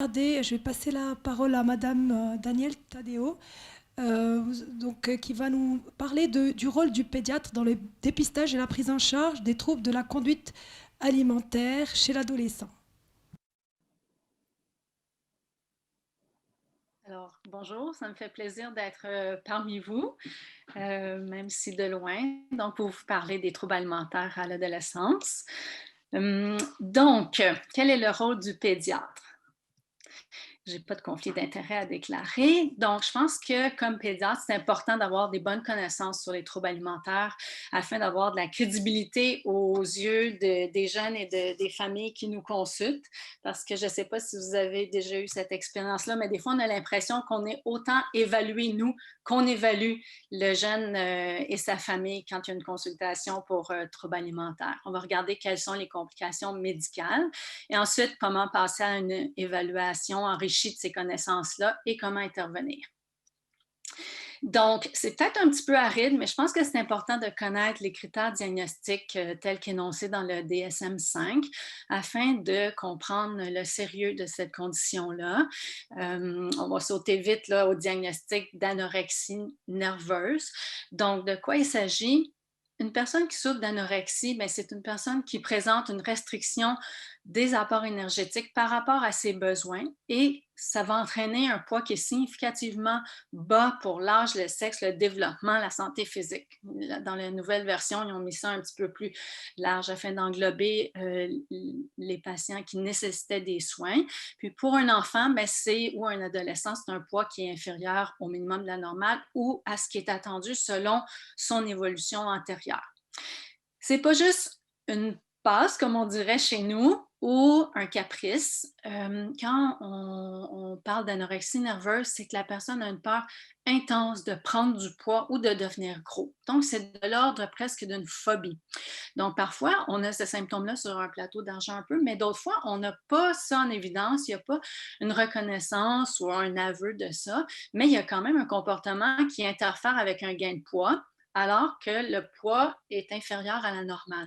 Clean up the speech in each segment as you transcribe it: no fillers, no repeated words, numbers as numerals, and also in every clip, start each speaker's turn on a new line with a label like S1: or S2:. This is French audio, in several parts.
S1: Je vais passer la parole à Madame Danielle Tadeo, qui va nous parler du rôle du pédiatre dans le dépistage et la prise en charge des troubles de la conduite alimentaire chez l'adolescent.
S2: Alors, bonjour, ça me fait plaisir d'être parmi vous, même si de loin, donc pour vous parler des troubles alimentaires à l'adolescence. Quel est le rôle du pédiatre? J'ai pas de conflit d'intérêt à déclarer. Donc, je pense que comme pédiatre, c'est important d'avoir des bonnes connaissances sur les troubles alimentaires afin d'avoir de la crédibilité aux yeux des jeunes et des familles qui nous consultent. Parce que je ne sais pas si vous avez déjà eu cette expérience-là, mais des fois, on a l'impression qu'on est autant évalué, nous, qu'on évalue le jeune et sa famille quand il y a une consultation pour troubles alimentaires. On va regarder quelles sont les complications médicales et ensuite comment passer à une évaluation enrichie de ces connaissances-là et comment intervenir. Donc, c'est peut-être un petit peu aride, mais je pense que c'est important de connaître les critères diagnostiques tels qu'énoncés dans le DSM-5 afin de comprendre le sérieux de cette condition-là. On va sauter vite là, au diagnostic d'anorexie nerveuse. Donc, de quoi il s'agit? Une personne qui souffre d'anorexie, ben, c'est une personne qui présente une restriction des apports énergétiques par rapport à ses besoins et ça va entraîner un poids qui est significativement bas pour l'âge, le sexe, le développement, la santé physique. Dans la nouvelle version, ils ont mis ça un petit peu plus large afin d'englober les patients qui nécessitaient des soins. Puis pour un enfant, ben, ou un adolescent, c'est un poids qui est inférieur au minimum de la normale ou à ce qui est attendu selon son évolution antérieure. C'est pas juste une passe, comme on dirait chez nous, ou un caprice. Quand on parle d'anorexie nerveuse, c'est que la personne a une peur intense de prendre du poids ou de devenir gros. Donc, c'est de l'ordre presque d'une phobie. Donc, parfois, on a ce symptôme-là sur un plateau d'argent un peu, mais d'autres fois, on n'a pas ça en évidence, il n'y a pas une reconnaissance ou un aveu de ça, mais il y a quand même un comportement qui interfère avec un gain de poids alors que le poids est inférieur à la normale.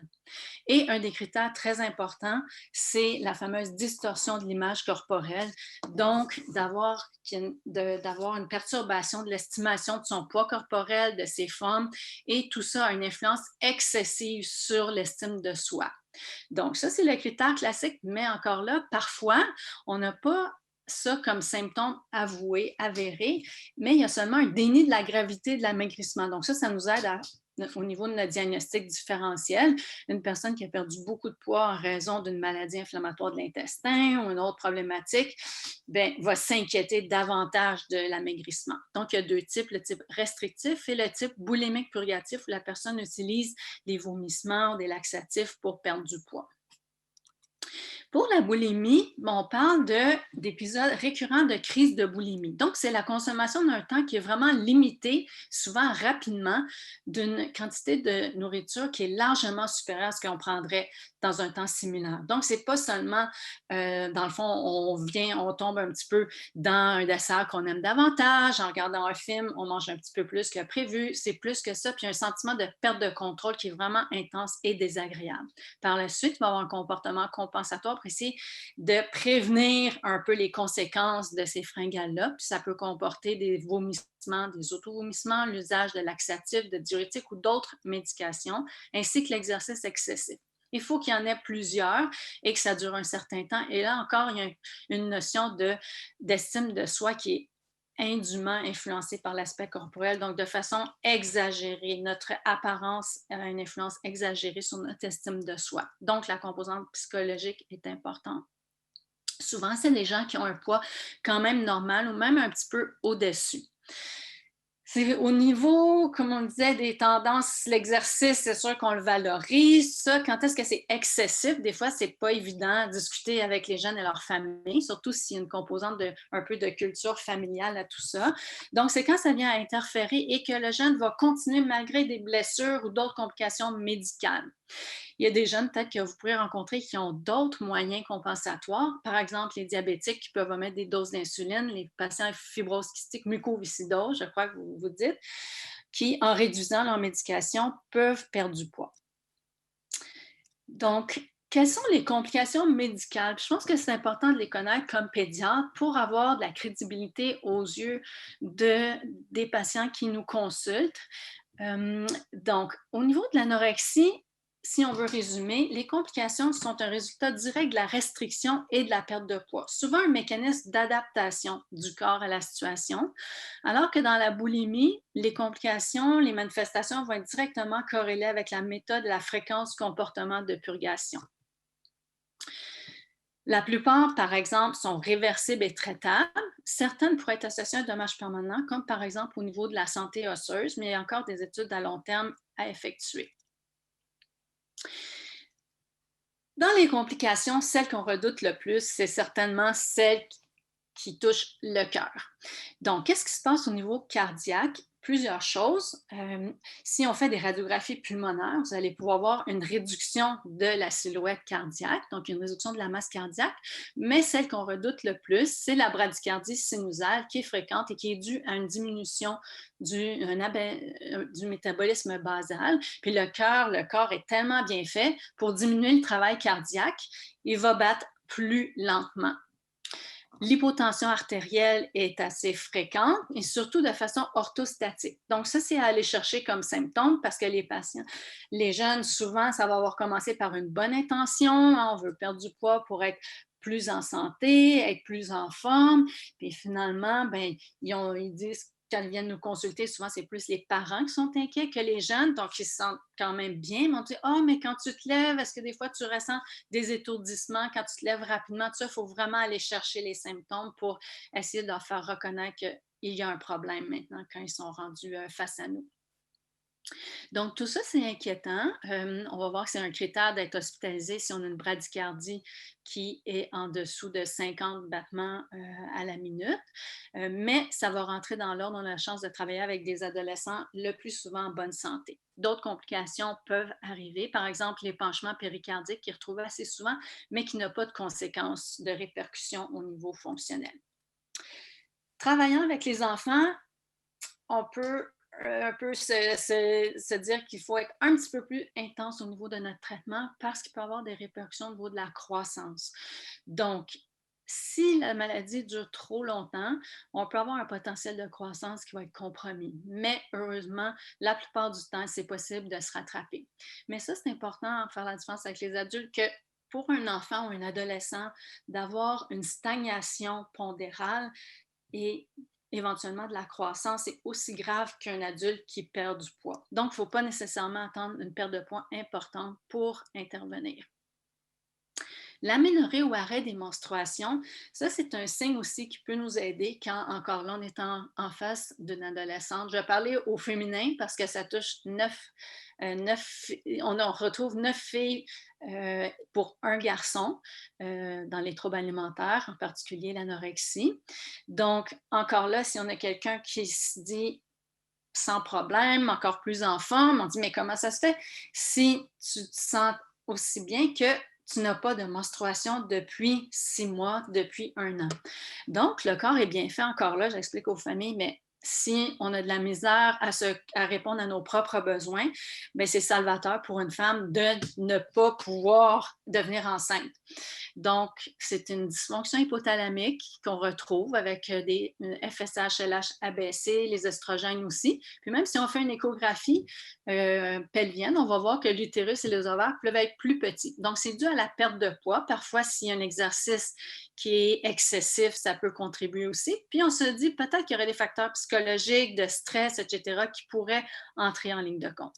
S2: Et un des critères très importants, c'est la fameuse distorsion de l'image corporelle, donc d'avoir une perturbation de l'estimation de son poids corporel, de ses formes, et tout ça a une influence excessive sur l'estime de soi. Donc ça, c'est le critère classique, mais encore là, parfois, on n'a pas ça comme symptôme avoué, avéré, mais il y a seulement un déni de la gravité de l'amaigrissement. Donc ça nous aide au niveau de notre diagnostic différentiel. Une personne qui a perdu beaucoup de poids en raison d'une maladie inflammatoire de l'intestin ou une autre problématique, ben, va s'inquiéter davantage de l'amaigrissement. Donc, il y a deux types, le type restrictif et le type boulimique purgatif où la personne utilise des vomissements ou des laxatifs pour perdre du poids. Pour la boulimie, on parle d'épisodes récurrents de crise de boulimie. Donc, c'est la consommation d'un temps qui est vraiment limité, souvent rapidement, d'une quantité de nourriture qui est largement supérieure à ce qu'on prendrait dans un temps similaire. Donc, c'est pas seulement, dans le fond, on tombe un petit peu dans un dessert qu'on aime davantage, en regardant un film, on mange un petit peu plus que prévu, c'est plus que ça, puis un sentiment de perte de contrôle qui est vraiment intense et désagréable. Par la suite, il va y avoir un comportement compensatoire pour essayer de prévenir un peu les conséquences de ces fringales-là. Puis ça peut comporter des vomissements, des auto-vomissements, l'usage de laxatifs, de diurétiques ou d'autres médications, ainsi que l'exercice excessif. Il faut qu'il y en ait plusieurs et que ça dure un certain temps. Et là encore, il y a une notion d'estime de soi qui est indûment influencée par l'aspect corporel, donc de façon exagérée. Notre apparence a une influence exagérée sur notre estime de soi. Donc, la composante psychologique est importante. Souvent, c'est les gens qui ont un poids quand même normal ou même un petit peu au-dessus. C'est au niveau, comme on disait, des tendances, l'exercice, c'est sûr qu'on le valorise. Ça, quand est-ce que c'est excessif? Des fois, c'est pas évident de discuter avec les jeunes et leur famille, surtout s'il y a une composante un peu de culture familiale à tout ça. Donc, c'est quand ça vient à interférer et que le jeune va continuer malgré des blessures ou d'autres complications médicales. Il y a des jeunes peut-être que vous pourrez rencontrer qui ont d'autres moyens compensatoires, par exemple les diabétiques qui peuvent omettre des doses d'insuline, les patients avec fibrose kystique mucoviscidose, je crois que vous vous dites, qui, en réduisant leur médication, peuvent perdre du poids. Donc, Quelles sont les complications médicales? Je pense que c'est important de les connaître comme pédiatre pour avoir de la crédibilité aux yeux des patients qui nous consultent. Donc, au niveau de l'anorexie, si on veut résumer, les complications sont un résultat direct de la restriction et de la perte de poids, souvent un mécanisme d'adaptation du corps à la situation, alors que dans la boulimie, les complications, les manifestations vont être directement corrélées avec la méthode et la fréquence du comportement de purgation. La plupart, par exemple, sont réversibles et traitables. Certaines pourraient être associées à un dommage permanent, comme par exemple au niveau de la santé osseuse, mais il y a encore des études à long terme à effectuer. Dans les complications, celle qu'on redoute le plus, c'est certainement celle qui touche le cœur. Donc, qu'est-ce qui se passe au niveau cardiaque? Plusieurs choses. Si on fait des radiographies pulmonaires, vous allez pouvoir voir une réduction de la silhouette cardiaque, donc une réduction de la masse cardiaque, mais celle qu'on redoute le plus, c'est la bradycardie sinusale qui est fréquente et qui est due à une diminution du métabolisme basal. Puis le corps est tellement bien fait pour diminuer le travail cardiaque, il va battre plus lentement. L'hypotension artérielle est assez fréquente et surtout de façon orthostatique. Donc, ça, c'est à aller chercher comme symptôme parce que les patients, les jeunes, souvent, ça va avoir commencé par une bonne intention. On veut perdre du poids pour être plus en santé, être plus en forme. Puis finalement, ben, ils disent quand ils viennent nous consulter, souvent, c'est plus les parents qui sont inquiets que les jeunes, donc ils se sentent quand même bien. Mais on dit, oh, mais quand tu te lèves, est-ce que des fois tu ressens des étourdissements quand tu te lèves rapidement? Tout ça, il faut vraiment aller chercher les symptômes pour essayer de leur faire reconnaître qu'il y a un problème maintenant quand ils sont rendus face à nous. Donc, tout ça, c'est inquiétant. On va voir que c'est un critère d'être hospitalisé si on a une bradycardie qui est en dessous de 50 battements à la minute. Mais ça va rentrer dans l'ordre. On a la chance de travailler avec des adolescents le plus souvent en bonne santé. D'autres complications peuvent arriver, par exemple l'épanchement péricardique qui est retrouvé assez souvent, mais qui n'a pas de conséquences de répercussions au niveau fonctionnel. Travaillant avec les enfants, on peut un peu se dire qu'il faut être un petit peu plus intense au niveau de notre traitement parce qu'il peut y avoir des répercussions au niveau de la croissance. Donc, si la maladie dure trop longtemps, on peut avoir un potentiel de croissance qui va être compromis. Mais heureusement, la plupart du temps, c'est possible de se rattraper. Mais ça, c'est important de faire la différence avec les adultes que pour un enfant ou un adolescent, d'avoir une stagnation pondérale et éventuellement de la croissance est aussi grave qu'un adulte qui perd du poids. Donc, il ne faut pas nécessairement attendre une perte de poids importante pour intervenir. L'aménorrhée ou arrêt des menstruations, ça, c'est un signe aussi qui peut nous aider quand, encore là, on est en face d'une adolescente. Je vais parler au féminin parce que ça touche 9 on retrouve 9 filles pour un garçon dans les troubles alimentaires, en particulier l'anorexie. Donc, encore là, si on a quelqu'un qui se dit sans problème, encore plus en forme, on dit mais comment ça se fait si tu te sens aussi bien que tu n'as pas de menstruation depuis 6 mois, depuis 1 an. Donc, le corps est bien fait encore là, j'explique aux familles, mais si on a de la misère à répondre à nos propres besoins, bien, c'est salvateur pour une femme de ne pas pouvoir devenir enceinte. Donc, c'est une dysfonction hypothalamique qu'on retrouve avec des FSH, LH abaissés, les estrogènes aussi. Puis même si on fait une échographie pelvienne, on va voir que l'utérus et les ovaires peuvent être plus petits. Donc, c'est dû à la perte de poids. Parfois, s'il y a un exercice qui est excessif, ça peut contribuer aussi. Puis on se dit peut-être qu'il y aurait des facteurs psychologiques, de stress, etc., qui pourraient entrer en ligne de compte.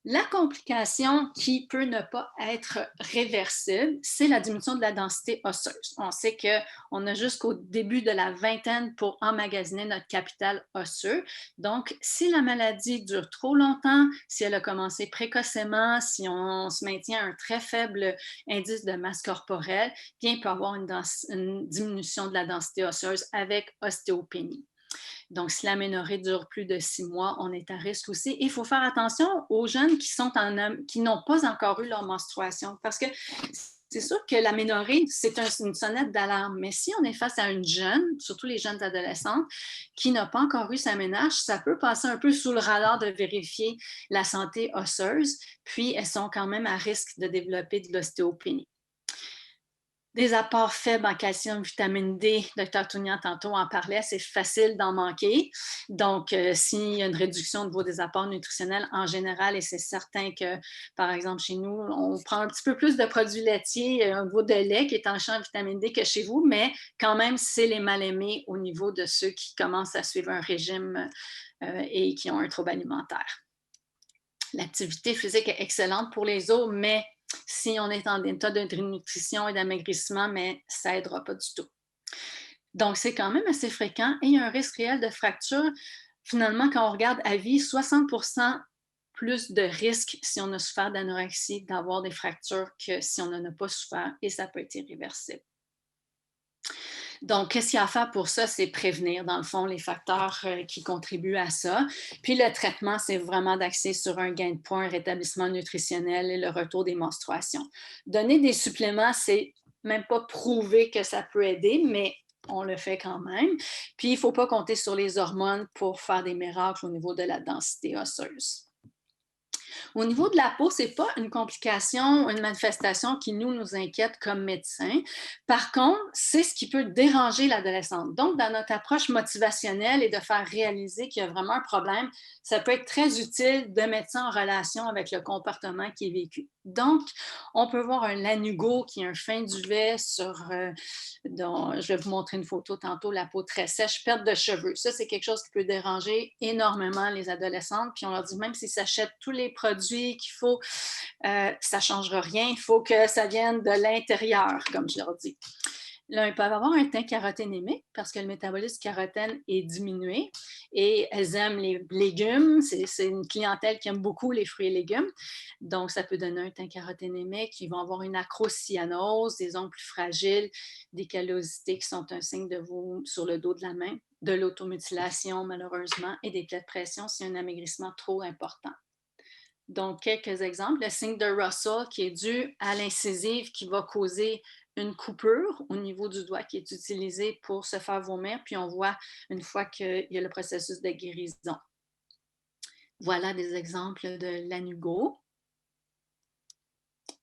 S2: La complication qui peut ne pas être réversible, c'est la diminution de la densité osseuse. On sait qu'on a jusqu'au début de la vingtaine pour emmagasiner notre capital osseux. Donc, si la maladie dure trop longtemps, si elle a commencé précocement, si on se maintient un très faible indice de masse corporelle, bien, il peut y avoir une diminution de la densité osseuse avec ostéopénie. Donc, si l'aménorrhée dure plus de 6 mois, on est à risque aussi. Et il faut faire attention aux jeunes qui n'ont pas encore eu leur menstruation parce que c'est sûr que l'aménorrhée, c'est une sonnette d'alarme. Mais si on est face à une jeune, surtout les jeunes adolescentes, qui n'a pas encore eu sa ménage, ça peut passer un peu sous le radar de vérifier la santé osseuse, puis elles sont quand même à risque de développer de l'ostéopénie. Des apports faibles en calcium, vitamine D, Dr. Tounian tantôt en parlait, c'est facile d'en manquer. Donc, s'il y a une réduction au niveau des apports nutritionnels en général, et c'est certain que, par exemple, chez nous, on prend un petit peu plus de produits laitiers au niveau de lait qui est enrichi en vitamine D que chez vous, mais quand même, c'est les mal-aimés au niveau de ceux qui commencent à suivre un régime et qui ont un trouble alimentaire. L'activité physique est excellente pour les os, mais si on est en état de nutrition et d'amaigrissement, mais ça n'aidera pas du tout. Donc, c'est quand même assez fréquent et il y a un risque réel de fracture. Finalement, quand on regarde à vie, 60% plus de risque si on a souffert d'anorexie d'avoir des fractures que si on n'en a pas souffert et ça peut être irréversible. Donc, qu'est-ce qu'il y a à faire pour ça? C'est prévenir, dans le fond, les facteurs qui contribuent à ça. Puis le traitement, c'est vraiment d'axer sur un gain de poids, un rétablissement nutritionnel et le retour des menstruations. Donner des suppléments, c'est même pas prouvé que ça peut aider, mais on le fait quand même. Puis, il ne faut pas compter sur les hormones pour faire des miracles au niveau de la densité osseuse. Au niveau de la peau, ce n'est pas une complication, une manifestation qui nous inquiète comme médecins. Par contre, c'est ce qui peut déranger l'adolescente. Donc, dans notre approche motivationnelle et de faire réaliser qu'il y a vraiment un problème, ça peut être très utile de mettre ça en relation avec le comportement qui est vécu. Donc, on peut voir un lanugo qui est un fin duvet dont je vais vous montrer une photo tantôt, la peau très sèche, perte de cheveux. Ça, c'est quelque chose qui peut déranger énormément les adolescentes. Puis on leur dit, même s'ils s'achètent tous les produits qu'il faut, ça ne changera rien. Il faut que ça vienne de l'intérieur, comme je leur dis. Là, ils peuvent avoir un teint caroténémique parce que le métabolisme carotène est diminué et elles aiment les légumes. C'est une clientèle qui aime beaucoup les fruits et légumes. Donc, ça peut donner un teint caroténémique. Ils vont avoir une acrocyanose, des ongles plus fragiles, des callosités qui sont un signe de vous sur le dos de la main, de l'automutilation malheureusement et des plaies de pression si un amaigrissement trop important. Donc, quelques exemples. Le signe de Russell qui est dû à l'incisive qui va causer une coupure au niveau du doigt qui est utilisée pour se faire vomir, puis on voit une fois qu'il y a le processus de guérison. Voilà des exemples de lanugo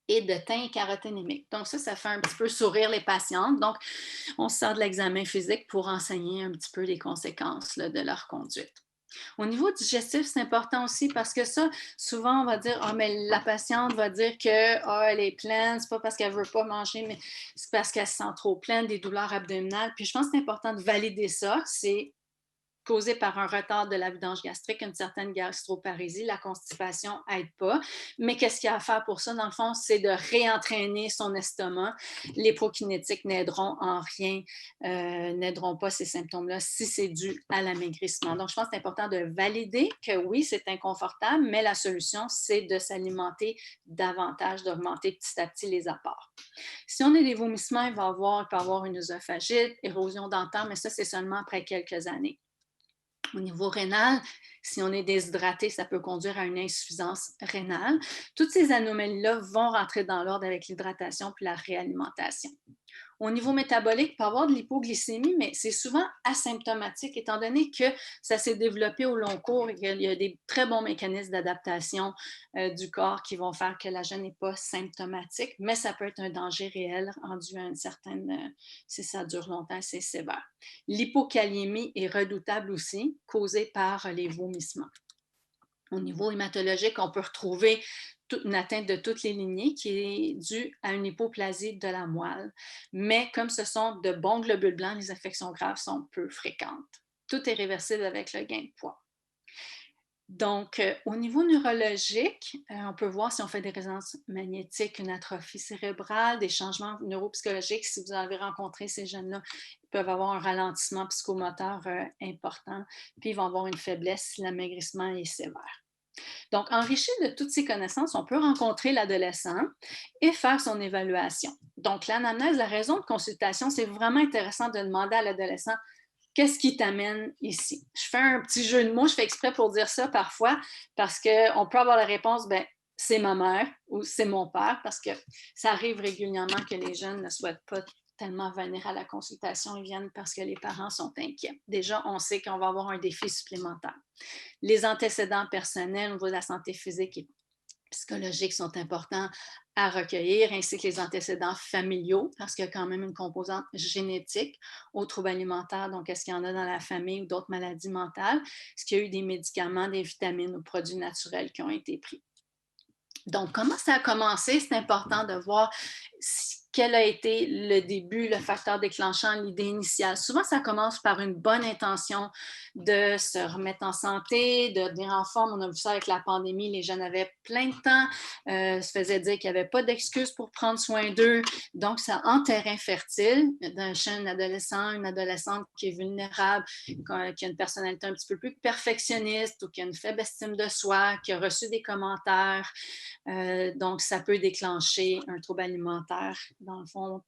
S2: et de teint caroténémique. Donc ça fait un petit peu sourire les patientes. Donc, on sort de l'examen physique pour enseigner un petit peu les conséquences là, de leur conduite. Au niveau digestif, c'est important aussi parce que ça, souvent, on va dire, ah, mais la patiente va dire que elle est pleine, c'est pas parce qu'elle veut pas manger, mais c'est parce qu'elle se sent trop pleine, des douleurs abdominales. Puis je pense que c'est important de valider ça. C'est causé par un retard de la vidange gastrique, une certaine gastroparésie, la constipation n'aide pas. Mais qu'est-ce qu'il y a à faire pour ça? Dans le fond, c'est de réentraîner son estomac. Les prokinétiques n'aideront en rien, n'aideront pas ces symptômes-là si c'est dû à l'amaigrissement. Donc, je pense que c'est important de valider que oui, c'est inconfortable, mais la solution, c'est de s'alimenter davantage, d'augmenter petit à petit les apports. Si on a des vomissements, il peut y avoir une œsophagite, érosion dentaire, mais ça, c'est seulement après quelques années. Au niveau rénal, si on est déshydraté, ça peut conduire à une insuffisance rénale. Toutes ces anomalies-là vont rentrer dans l'ordre avec l'hydratation puis la réalimentation. Au niveau métabolique, il peut y avoir de l'hypoglycémie, mais c'est souvent asymptomatique étant donné que ça s'est développé au long cours et qu'il y a des très bons mécanismes d'adaptation du corps qui vont faire que la jeune n'est pas symptomatique, mais ça peut être un danger réel rendu à une certaine, si ça dure longtemps, c'est sévère. L'hypokaliémie est redoutable aussi, causée par les vomissements. Au niveau hématologique, on peut retrouver une atteinte de toutes les lignées qui est due à une hypoplasie de la moelle. Mais comme ce sont de bons globules blancs, les infections graves sont peu fréquentes. Tout est réversible avec le gain de poids. Donc, au niveau neurologique, on peut voir si on fait des résonances magnétiques, une atrophie cérébrale, des changements neuropsychologiques. Si vous avez rencontré ces jeunes-là, ils peuvent avoir un ralentissement psychomoteur important, puis ils vont avoir une faiblesse si l'amaigrissement est sévère. Donc, enrichi de toutes ces connaissances, on peut rencontrer l'adolescent et faire son évaluation. Donc, l'anamnèse, la raison de consultation, c'est vraiment intéressant de demander à l'adolescent qu'est-ce qui t'amène ici? Je fais un petit jeu de mots, je fais exprès pour dire ça parfois, parce qu'on peut avoir la réponse, bien, c'est ma mère ou c'est mon père, parce que ça arrive régulièrement que les jeunes ne souhaitent pas tellement venir à la consultation, ils viennent parce que les parents sont inquiets. Déjà, on sait qu'on va avoir un défi supplémentaire. Les antécédents personnels au niveau de la santé physique et psychologiques sont importants à recueillir, ainsi que les antécédents familiaux, parce qu'il y a quand même une composante génétique aux troubles alimentaires. Donc, est-ce qu'il y en a dans la famille ou d'autres maladies mentales? Est-ce qu'il y a eu des médicaments, des vitamines ou produits naturels qui ont été pris? Donc, comment ça a commencé? C'est important de voir quel a été le début, le facteur déclenchant, l'idée initiale. Souvent, ça commence par une bonne intention de se remettre en santé, de devenir en forme. On a vu ça avec la pandémie. Les jeunes avaient plein de temps, se faisaient dire qu'il n'y avait pas d'excuses pour prendre soin d'eux. Donc, ça en terrain fertile d'un jeune adolescent, une adolescente qui est vulnérable, qui a une personnalité un petit peu plus perfectionniste ou qui a une faible estime de soi, qui a reçu des commentaires. Donc, ça peut déclencher un trouble alimentaire, dans le fond,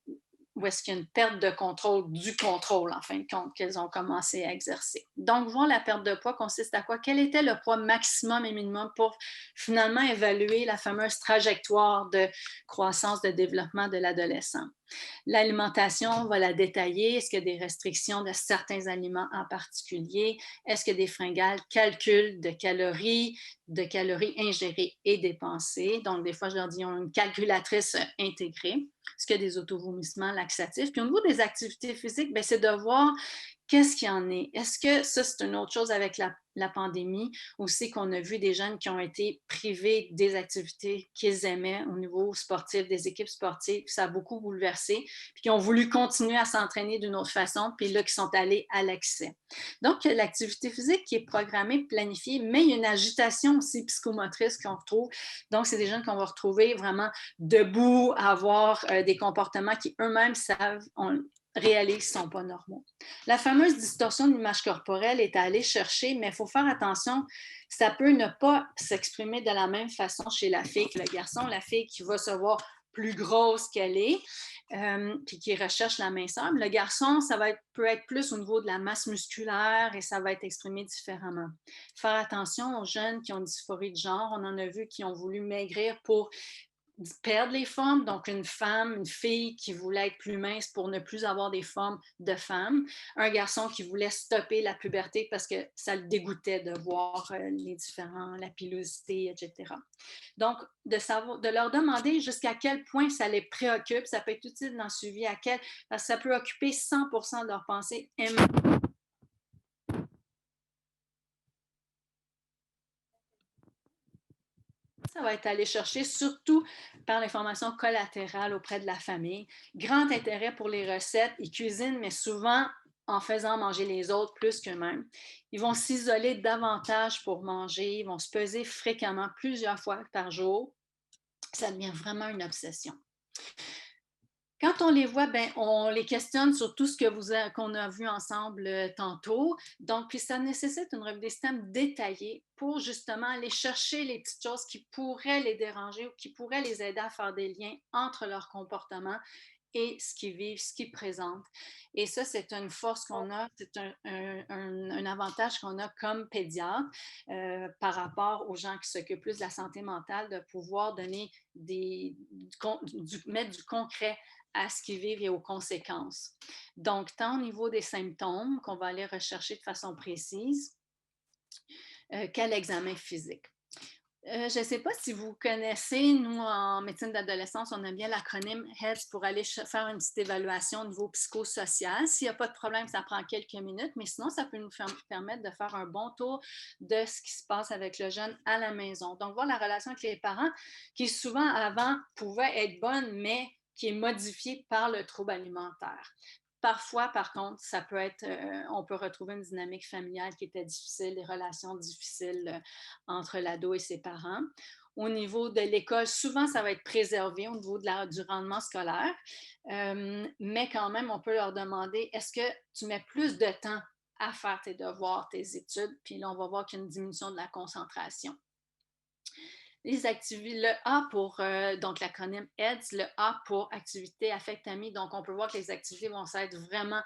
S2: où est-ce qu'il y a une perte de contrôle du contrôle, en fin de compte, qu'elles ont commencé à exercer. Donc, voir la perte de poids consiste à quoi? Quel était le poids maximum et minimum pour finalement évaluer la fameuse trajectoire de croissance, de développement de l'adolescent? L'alimentation, on va la détailler. Est-ce qu'il y a des restrictions de certains aliments en particulier? Est-ce que des fringales calculent de calories ingérées et dépensées? Donc, des fois, je leur dis, ils ont une calculatrice intégrée. Est-ce qu'il y a des autovomissements laxatifs? Puis au niveau des activités physiques, bien, c'est de voir qu'est-ce qu'il y en est. Est-ce que ça, c'est une autre chose avec la pandémie, aussi qu'on a vu des jeunes qui ont été privés des activités qu'ils aimaient au niveau sportif, des équipes sportives, ça a beaucoup bouleversé, puis qui ont voulu continuer à s'entraîner d'une autre façon, puis là, qui sont allés à l'excès. Donc, l'activité physique qui est programmée, planifiée, mais il y a une agitation aussi psychomotrice qu'on retrouve. Donc, c'est des jeunes qu'on va retrouver vraiment debout, avoir des comportements qui eux-mêmes savent, réalisent qu'ils ne sont pas normaux. La fameuse distorsion de l'image corporelle est à aller chercher, mais il faut faire attention, ça peut ne pas s'exprimer de la même façon chez la fille que le garçon. La fille qui va se voir plus grosse qu'elle est, puis qui recherche la minceur. Le garçon, peut être plus au niveau de la masse musculaire et ça va être exprimé différemment. Faire attention aux jeunes qui ont une dysphorie de genre. On en a vu qui ont voulu maigrir pour perdre les formes, donc une fille qui voulait être plus mince pour ne plus avoir des formes de femme, un garçon qui voulait stopper la puberté parce que ça le dégoûtait de voir la pilosité, etc. Donc, de leur demander jusqu'à quel point ça les préoccupe, ça peut être utile dans le suivi parce que ça peut occuper 100% de leurs pensées. Ça va être aller chercher surtout par l'information collatérale auprès de la famille. Grand intérêt pour les recettes. Ils cuisinent, mais souvent en faisant manger les autres plus qu'eux-mêmes. Ils vont s'isoler davantage pour manger. Ils vont se peser fréquemment, plusieurs fois par jour. Ça devient vraiment une obsession. Quand on les voit, ben, on les questionne sur tout ce qu'on a vu ensemble tantôt. Donc, puis ça nécessite une revue des systèmes détaillée pour justement aller chercher les petites choses qui pourraient les déranger ou qui pourraient les aider à faire des liens entre leur comportement et ce qu'ils vivent, ce qu'ils présentent. Et ça, c'est une force qu'on a, c'est un avantage qu'on a comme pédiatre par rapport aux gens qui s'occupent plus de la santé mentale, de pouvoir donner mettre du concret à ce qu'ils vivent et aux conséquences. Donc, tant au niveau des symptômes qu'on va aller rechercher de façon précise qu'à l'examen physique. Je ne sais pas si vous connaissez, nous, en médecine d'adolescence, on aime bien l'acronyme HEADS pour aller faire une petite évaluation au niveau psychosocial. S'il n'y a pas de problème, ça prend quelques minutes, mais sinon, ça peut nous permettre de faire un bon tour de ce qui se passe avec le jeune à la maison. Donc, voir la relation avec les parents, qui souvent, avant, pouvait être bonne, mais qui est modifiée par le trouble alimentaire. Parfois, par contre, on peut retrouver une dynamique familiale qui était difficile, des relations difficiles entre l'ado et ses parents. Au niveau de l'école, souvent, ça va être préservé au niveau du rendement scolaire, mais quand même, on peut leur demander, est-ce que tu mets plus de temps à faire tes devoirs, tes études? Puis là, on va voir qu'il y a une diminution de la concentration. Le A pour, donc l'acronyme AIDS, le A pour activité affect-amie. Donc, on peut voir que les activités vont être vraiment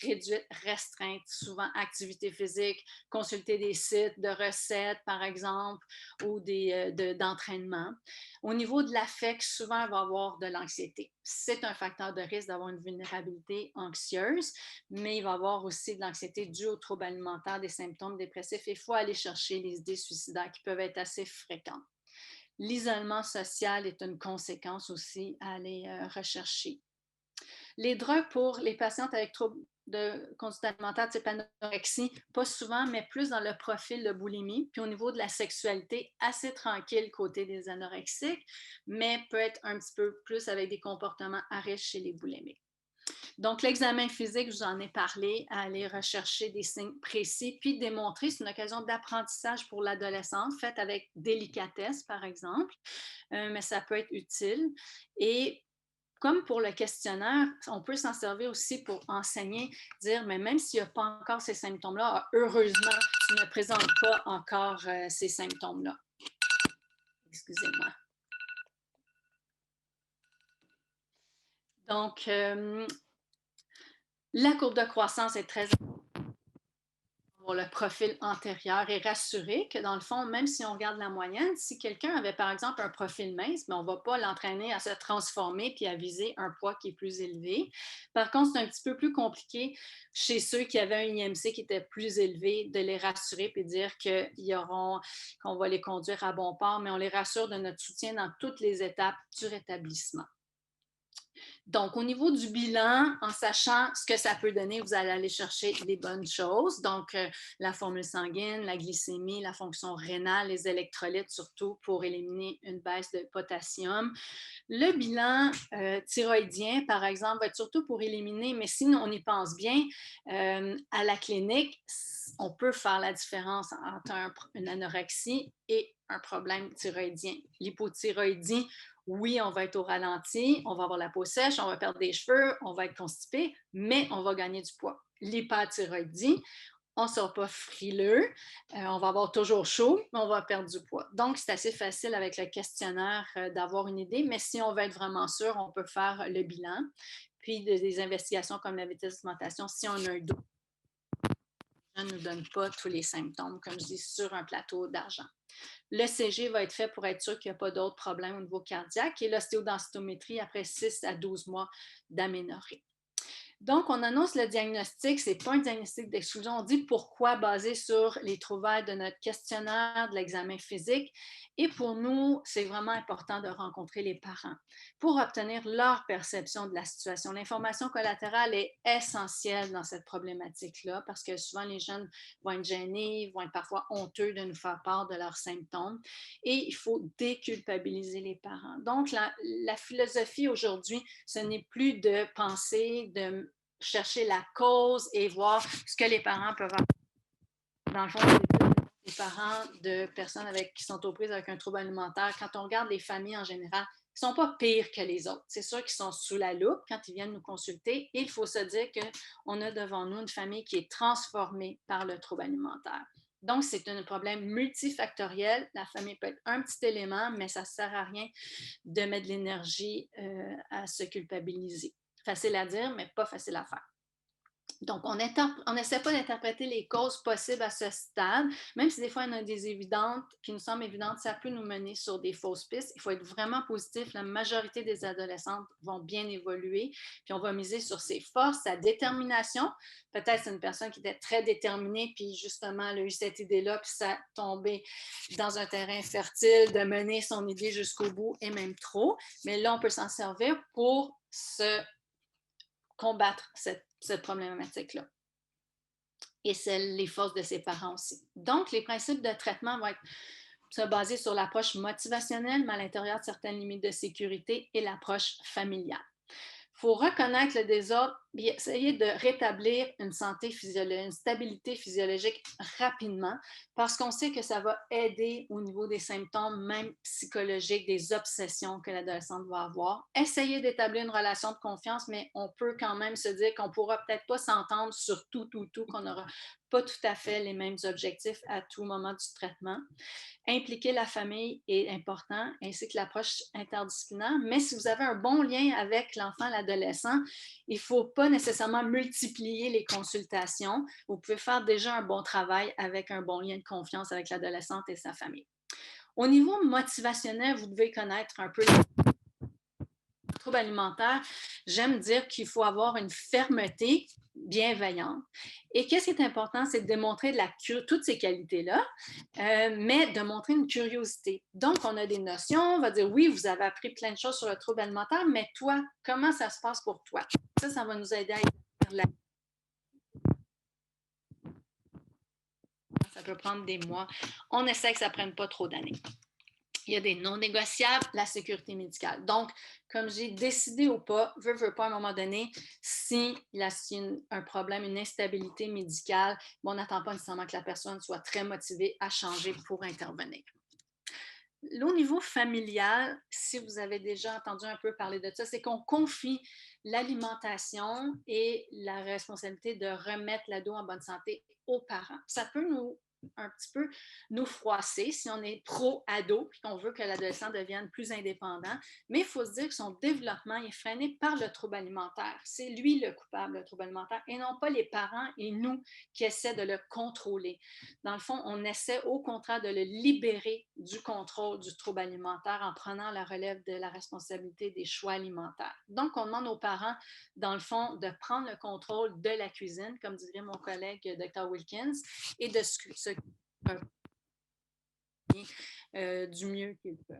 S2: réduites, restreintes, souvent activité physique, consulter des sites de recettes, par exemple, ou d'entraînement. Au niveau de l'affect, souvent, il va y avoir de l'anxiété. C'est un facteur de risque d'avoir une vulnérabilité anxieuse, mais il va y avoir aussi de l'anxiété due aux troubles alimentaires, des symptômes dépressifs. Il faut aller chercher les idées suicidaires qui peuvent être assez fréquentes. L'isolement social est une conséquence aussi à aller rechercher. Les drogues pour les patientes avec troubles de conduite alimentaire type anorexie, pas souvent, mais plus dans le profil de boulimie. Puis au niveau de la sexualité, assez tranquille côté des anorexiques, mais peut être un petit peu plus avec des comportements à risque chez les boulimiques. Donc, l'examen physique, je vous en ai parlé, aller rechercher des signes précis, puis démontrer, c'est une occasion d'apprentissage pour l'adolescente, faite avec délicatesse, par exemple, mais ça peut être utile. Et comme pour le questionnaire, on peut s'en servir aussi pour enseigner, dire, mais même s'il n'y a pas encore ces symptômes-là, heureusement, tu ne présentes pas encore ces symptômes-là. Excusez-moi. Donc, la courbe de croissance est très importante pour le profil antérieur et rassurer que dans le fond, même si on regarde la moyenne, si quelqu'un avait par exemple un profil mince, mais on ne va pas l'entraîner à se transformer puis à viser un poids qui est plus élevé. Par contre, c'est un petit peu plus compliqué chez ceux qui avaient un IMC qui était plus élevé de les rassurer puis dire qu'on va les conduire à bon port, mais on les rassure de notre soutien dans toutes les étapes du rétablissement. Donc, au niveau du bilan, en sachant ce que ça peut donner, vous allez aller chercher les bonnes choses. Donc, la formule sanguine, la glycémie, la fonction rénale, les électrolytes, surtout pour éliminer une baisse de potassium. Le bilan thyroïdien, par exemple, va être surtout pour éliminer, mais si on y pense bien, à la clinique, on peut faire la différence entre une anorexie et un problème thyroïdien. L'hypothyroïdie, oui, on va être au ralenti, on va avoir la peau sèche, on va perdre des cheveux, on va être constipé, mais on va gagner du poids. L'hyperthyroïdie, on ne sera pas frileux, on va avoir toujours chaud, mais on va perdre du poids. Donc, c'est assez facile avec le questionnaire d'avoir une idée, mais si on veut être vraiment sûr, on peut faire le bilan, puis des investigations comme la vitesse d'augmentation, si on a un doute, ne nous donne pas tous les symptômes, comme je dis, sur un plateau d'argent. Le CG va être fait pour être sûr qu'il n'y a pas d'autres problèmes au niveau cardiaque et l'ostéodensitométrie après 6 à 12 mois d'aménorrhée. Donc, on annonce le diagnostic, ce n'est pas un diagnostic d'exclusion. On dit pourquoi basé sur les trouvailles de notre questionnaire, de l'examen physique. Et pour nous, c'est vraiment important de rencontrer les parents pour obtenir leur perception de la situation. L'information collatérale est essentielle dans cette problématique-là parce que souvent les jeunes vont être gênés, vont être parfois honteux de nous faire part de leurs symptômes. Et il faut déculpabiliser les parents. Donc, la philosophie aujourd'hui, ce n'est plus de penser, de chercher la cause et voir ce que les parents peuvent avoir. Dans le fond, les parents de personnes qui sont aux prises avec un trouble alimentaire, quand on regarde les familles en général, ils ne sont pas pires que les autres. C'est sûr qu'ils sont sous la loupe quand ils viennent nous consulter. Et il faut se dire qu'on a devant nous une famille qui est transformée par le trouble alimentaire. Donc, c'est un problème multifactoriel. La famille peut être un petit élément, mais ça ne sert à rien de mettre de l'énergie à se culpabiliser. Facile à dire, mais pas facile à faire. Donc, on n'essaie pas d'interpréter les causes possibles à ce stade, même si des fois, il y en a des évidentes qui nous semblent évidentes, ça peut nous mener sur des fausses pistes. Il faut être vraiment positif. La majorité des adolescentes vont bien évoluer, puis on va miser sur ses forces, sa détermination. Peut-être c'est une personne qui était très déterminée, puis justement, elle a eu cette idée-là, puis ça a tombé dans un terrain fertile de mener son idée jusqu'au bout et même trop. Mais là, on peut s'en servir pour combattre cette problématique-là. Et les forces de ses parents aussi. Donc, les principes de traitement vont être se baser sur l'approche motivationnelle, mais à l'intérieur de certaines limites de sécurité et l'approche familiale. Il faut reconnaître le désordre puis essayer de rétablir une santé physiologique, une stabilité physiologique rapidement, parce qu'on sait que ça va aider au niveau des symptômes, même psychologiques, des obsessions que l'adolescente va avoir. Essayer d'établir une relation de confiance, mais on peut quand même se dire qu'on ne pourra peut-être pas s'entendre sur tout, qu'on n'aura pas tout à fait les mêmes objectifs à tout moment du traitement. Impliquer la famille est important, ainsi que l'approche interdisciplinaire. Mais si vous avez un bon lien avec l'enfant, l'adolescent, il ne faut pas nécessairement multiplier les consultations. Vous pouvez faire déjà un bon travail avec un bon lien de confiance avec l'adolescente et sa famille. Au niveau motivationnel, vous devez connaître un peu les troubles alimentaires. J'aime dire qu'il faut avoir une fermeté bienveillante. Et qu'est-ce qui est important, c'est de démontrer toutes ces qualités-là, mais de montrer une curiosité. Donc, on a des notions, on va dire, oui, vous avez appris plein de choses sur le trouble alimentaire, mais toi, comment ça se passe pour toi? Ça va nous aider à établir ça peut prendre des mois. On essaie que ça ne prenne pas trop d'années. Il y a des non négociables, la sécurité médicale. Donc, comme j'ai décidé ou pas, veux pas à un moment donné, si il y a un problème, une instabilité médicale, on n'attend pas nécessairement que la personne soit très motivée à changer pour intervenir. Au niveau familial, si vous avez déjà entendu un peu parler de ça, c'est qu'on confie l'alimentation et la responsabilité de remettre l'ado en bonne santé aux parents. Ça peut un petit peu nous froisser si on est pro-ado et qu'on veut que l'adolescent devienne plus indépendant. Mais il faut se dire que son développement est freiné par le trouble alimentaire. C'est lui le coupable, le trouble alimentaire, et non pas les parents et nous qui essaient de le contrôler. Dans le fond, on essaie au contraire de le libérer du contrôle du trouble alimentaire en prenant la relève de la responsabilité des choix alimentaires. Donc, on demande aux parents, dans le fond, de prendre le contrôle de la cuisine, comme dirait mon collègue Dr. Wilkins, et de se du mieux qu'ils peuvent.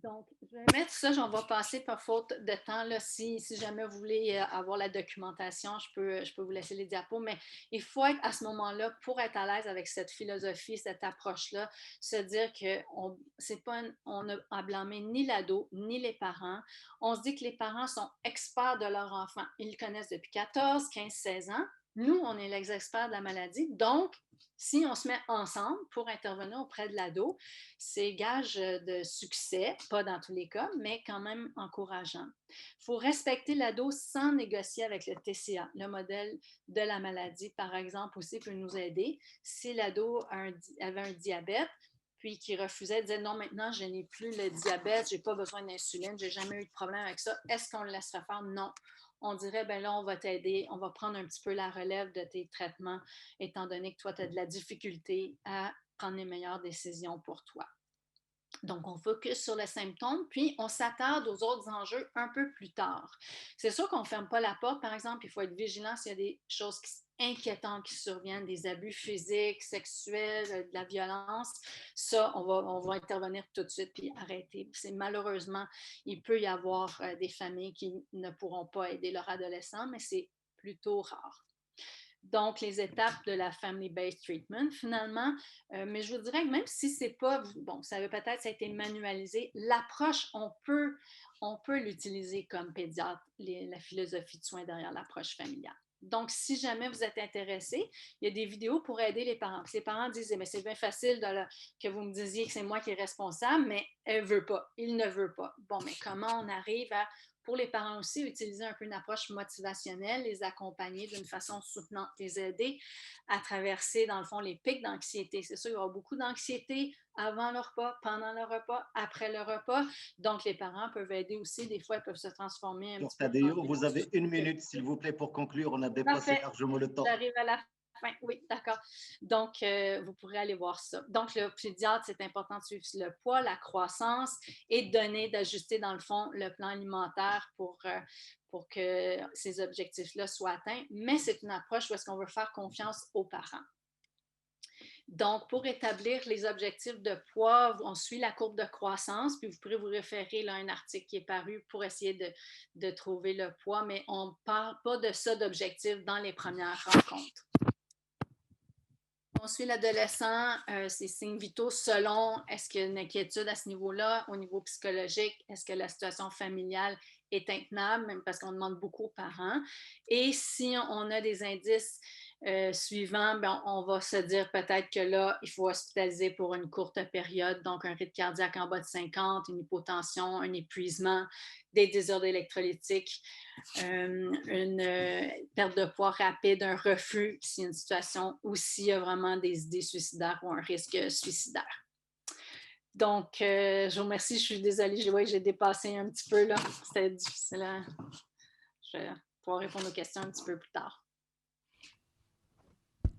S2: Donc, je vais mettre ça, j'en vais passer par faute de temps. Là, si jamais vous voulez avoir la documentation, je peux vous laisser les diapos, mais il faut être à ce moment-là, pour être à l'aise avec cette philosophie, cette approche-là, se dire qu'on on a à blâmer ni l'ado, ni les parents. On se dit que les parents sont experts de leur enfant. Ils le connaissent depuis 14, 15, 16 ans. Nous, on est les experts de la maladie. Donc, si on se met ensemble pour intervenir auprès de l'ado, c'est gage de succès, pas dans tous les cas, mais quand même encourageant. Il faut respecter l'ado sans négocier avec le TCA, le modèle de la maladie, par exemple, aussi peut nous aider. Si l'ado avait un diabète, puis qui refusait, disait non, maintenant, je n'ai plus le diabète, je n'ai pas besoin d'insuline, je n'ai jamais eu de problème avec ça, est-ce qu'on le laisserait faire? Non. On dirait, ben là, on va t'aider, on va prendre un petit peu la relève de tes traitements, étant donné que toi, tu as de la difficulté à prendre les meilleures décisions pour toi. Donc, on focus sur les symptômes, puis on s'attarde aux autres enjeux un peu plus tard. C'est sûr qu'on ne ferme pas la porte, par exemple, il faut être vigilant s'il y a des choses inquiétantes qui surviennent, des abus physiques, sexuels, de la violence. Ça, on va intervenir tout de suite puis arrêter. Malheureusement, il peut y avoir des familles qui ne pourront pas aider leur adolescent, mais c'est plutôt rare. Donc, les étapes de la Family-Based Treatment, finalement. Mais je vous dirais que même si c'est pas, bon, ça veut peut-être ça a été manualisé, l'approche, on peut l'utiliser comme pédiatre, la philosophie de soins derrière l'approche familiale. Donc, si jamais vous êtes intéressé, il y a des vidéos pour aider les parents. Puis les parents disent, mais c'est bien facile que vous me disiez que c'est moi qui est responsable, mais elle ne veut pas, il ne veut pas. Bon, mais comment on arrive à pour les parents aussi, utiliser un peu une approche motivationnelle, les accompagner d'une façon soutenante, les aider à traverser, dans le fond, les pics d'anxiété. C'est sûr, il y aura beaucoup d'anxiété avant le repas, pendant le repas, après le repas. Donc, les parents peuvent aider aussi. Des fois, ils peuvent se transformer un petit peu.
S3: Tadeo, vous avez 1 minute, s'il vous plaît, pour conclure. On a dépassé largement le temps.
S2: J'arrive à la fin. Oui, d'accord. Donc, vous pourrez aller voir ça. Donc, le pédiatre, c'est important de suivre le poids, la croissance et d'ajuster, dans le fond, le plan alimentaire pour que ces objectifs-là soient atteints. Mais c'est une approche où est-ce qu'on veut faire confiance aux parents. Donc, pour établir les objectifs de poids, on suit la courbe de croissance, puis vous pourrez vous référer à un article qui est paru pour essayer de trouver le poids, mais on ne parle pas de ça d'objectifs dans les premières rencontres. On suit l'adolescent, ses signes vitaux selon est-ce qu'il y a une inquiétude à ce niveau-là, au niveau psychologique, est-ce que la situation familiale est intenable, même parce qu'on demande beaucoup aux parents. Et si on a des indices suivants, ben, on va se dire peut-être que là, il faut hospitaliser pour une courte période, donc un rythme cardiaque en bas de 50, une hypotension, un épuisement, des désordres électrolytiques, une perte de poids rapide, un reflux, s'il y a une situation ou s'il y a vraiment des idées suicidaires ou un risque suicidaire. Donc, je vous remercie. Je suis désolée, j'ai dépassé un petit peu là. C'était difficile. Je vais pouvoir répondre aux questions un petit peu plus tard.